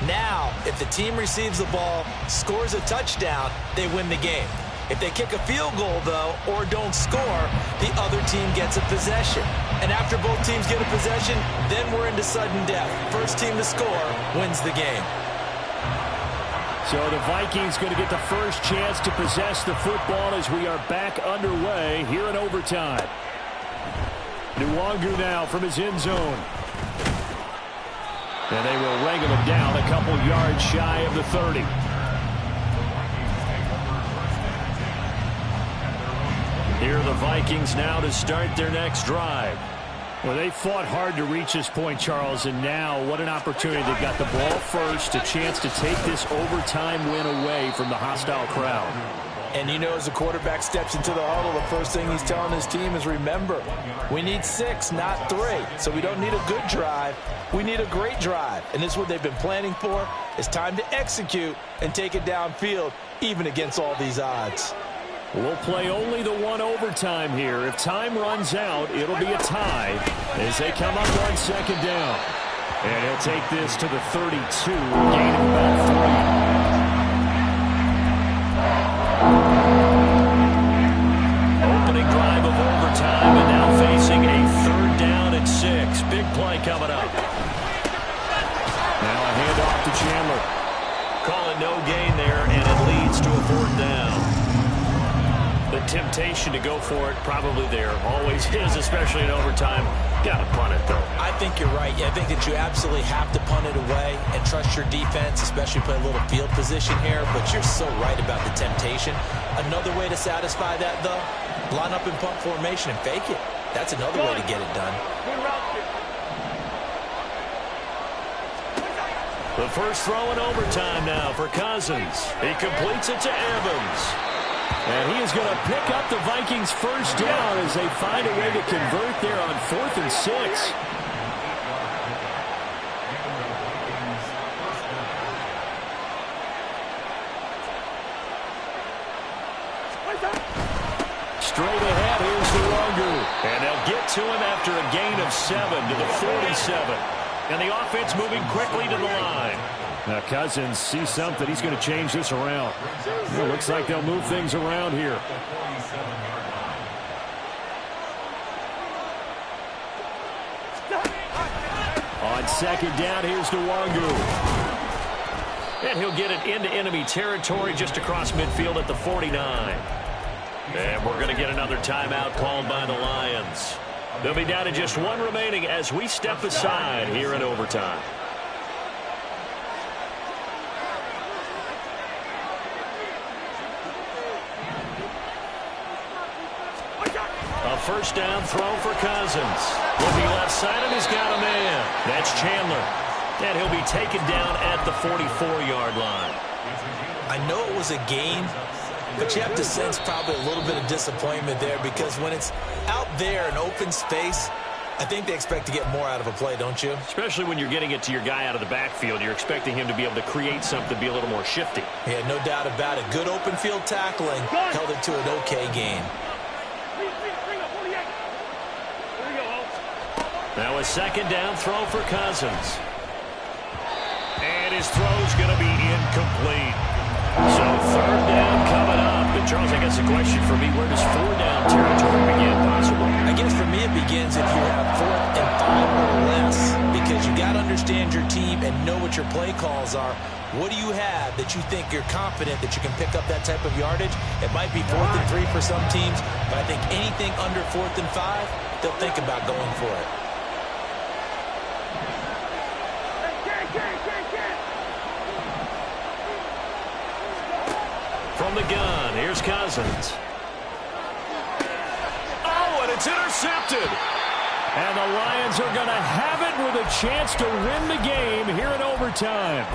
Now, if the team receives the ball, scores a touchdown, they win the game. If they kick a field goal, though, or don't score, the other team gets a possession. And after both teams get a possession, then we're into sudden death. First team to score wins the game. So the Vikings going to get the first chance to possess the football as we are back underway here in overtime. Nwangu now from his end zone. And they will wrangle him down a couple yards shy of the 30. Here are the Vikings now to start their next drive. Well, they fought hard to reach this point, Charles, and now what an opportunity. They've got the ball first, a chance to take this overtime win away from the hostile crowd. And you know, as the quarterback steps into the huddle, the first thing he's telling his team is, remember, we need 6, not 3. So we don't need a good drive. We need a great drive. And this is what they've been planning for. It's time to execute and take it downfield, even against all these odds. We'll play only the one overtime here. If time runs out, it'll be a tie as they come up on second down. And he'll take this to the 32, gain of about 3. Opening drive of overtime, and now facing a 3rd down and 6. Big play coming up. Now a handoff to Chandler. Calling no gain there, and it leads to a 4th down. The temptation to go for it probably there. Always is, especially in overtime. Got to punt it, though. I think you're right. I think that you absolutely have to punt it away and trust your defense, especially play a little field position here. But you're so right about the temptation. Another way to satisfy that, though, line up in punt formation and fake it. That's another way to get it done. The first throw in overtime now for Cousins. He completes it to Evans. And he is going to pick up the Vikings' first down as they find a way to convert there on 4th and 6. Straight ahead, here's the Longu. And they'll get to him after a gain of 7 to the 47. And the offense moving quickly to the line. Now Cousins sees something. He's going to change this around. It looks like they'll move things around here. On second down, here's Nwangu. And he'll get it into enemy territory just across midfield at the 49. And we're going to get another timeout called by the Lions. They'll be down to just 1 remaining as we step aside here in overtime. A first down throw for Cousins. Looking left side, and he's got a man. That's Chandler. And he'll be taken down at the 44-yard line. I know it was a gain, but you have to sense probably a little bit of disappointment there because when it's out there in open space, I think they expect to get more out of a play, don't you? Especially when you're getting it to your guy out of the backfield. You're expecting him to be able to create something, be a little more shifty. Yeah, no doubt about it. Good open field tackling. Held it to an okay gain. Now a second down throw for Cousins. And his throw's going to be incomplete. So 3rd down coming up. And Charles, I guess the question for me, where does 4 down territory begin possible? I guess for me it begins if you have 4th and 5 or less, because you got to understand your team and know what your play calls are. What do you have that you think you're confident that you can pick up that type of yardage? It might be 4th and 3 for some teams, but I think anything under 4th and 5, they'll think about going for it. From the gun, here's Cousins. Oh, and it's intercepted. And the Lions are going to have it with a chance to win the game here in overtime.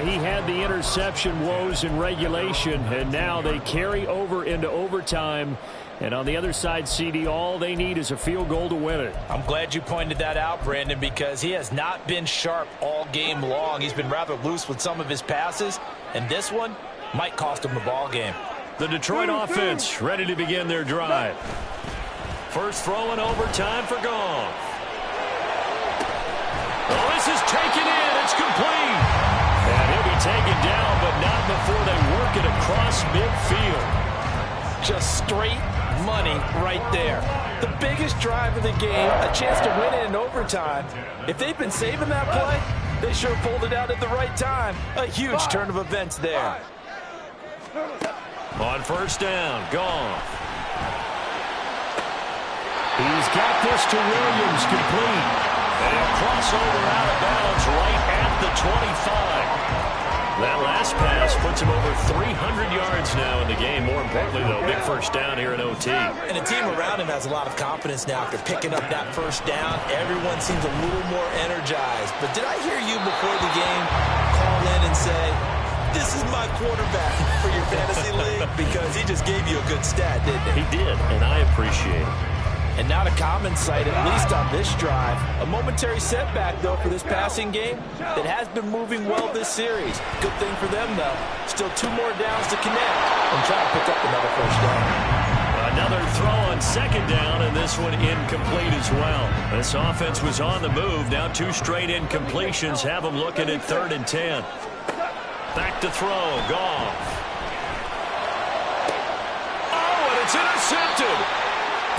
He had the interception woes in regulation, and now they carry over into overtime. And on the other side, CD, all they need is a field goal to win it. I'm glad you pointed that out, Brandon, because he has not been sharp all game long. He's been rather loose with some of his passes, and this one might cost him the ball game. The Detroit offense ready to begin their drive. First throw in overtime for Goff. Oh, this is taken in. It's complete. And he'll be taken down, but not before they work it across midfield. Just straight money right there. The biggest drive of the game, a chance to win it in overtime. If they've been saving that play, they sure pulled it out at the right time. A huge turn of events there. On first down, Goff. He's got this to Williams, complete. And he'll cross over out of bounds right at the 25. That last pass puts him over 300 yards now in the game. More importantly, though, big first down here in OT. And the team around him has a lot of confidence now after picking up that first down. Everyone seems a little more energized. But did I hear you before the game call in and say, this is my quarterback for your fantasy league? Because he just gave you a good stat, didn't he? He did, and I appreciate it. And not a common sight, at least on this drive. A momentary setback, though, for this passing game that has been moving well this series. Good thing for them, though. Still 2 more downs to connect and try to pick up another first down. Another throw on second down, and this one incomplete as well. This offense was on the move. Now 2 straight incompletions have them looking at 3rd and 10. Back to throw. Goff. Oh, and it's intercepted.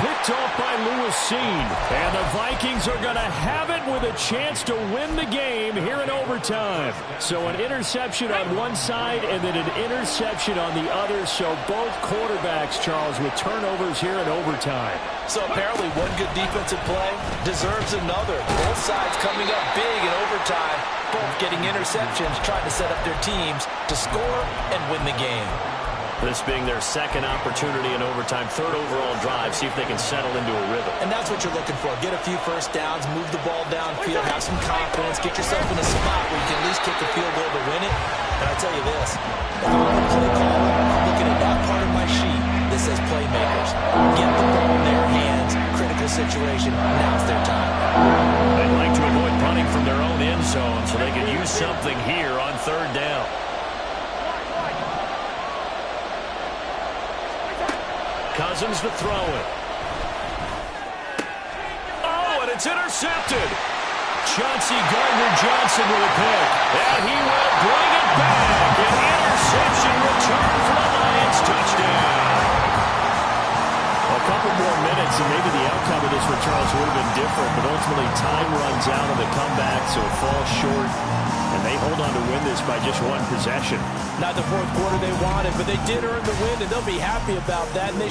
Picked off by Lewis Cine. And the Vikings are going to have it with a chance to win the game here in overtime. So an interception on one side and then an interception on the other. So both quarterbacks, Charles, with turnovers here in overtime. So apparently one good defensive play deserves another. Both sides coming up big in overtime. Both getting interceptions, trying to set up their teams to score and win the game. This being their second opportunity in overtime, 3rd overall drive, see if they can settle into a rhythm. And that's what you're looking for. Get a few first downs, move the ball downfield, have some confidence, get yourself in a spot where you can at least kick a field goal to win it. And I tell you this, if I'm a play caller, I'm looking at that part of my sheet that says playmakers. Get the ball in their hands, critical situation, now's their time. They'd like to avoid punting from their own end zone so they can use something here on 3rd down. Cousins to throw it. Oh, and it's intercepted. Chauncey Gardner-Johnson with a pick. And he will bring it back. An interception return for the Lions. Touchdown. A couple more minutes and maybe the outcome of this for Charles would have been different, but ultimately time runs out on the comeback, so it falls short. And they hold on to win this by just 1 possession. Not the 4th quarter they wanted, but they did earn the win, and they'll be happy about that. And they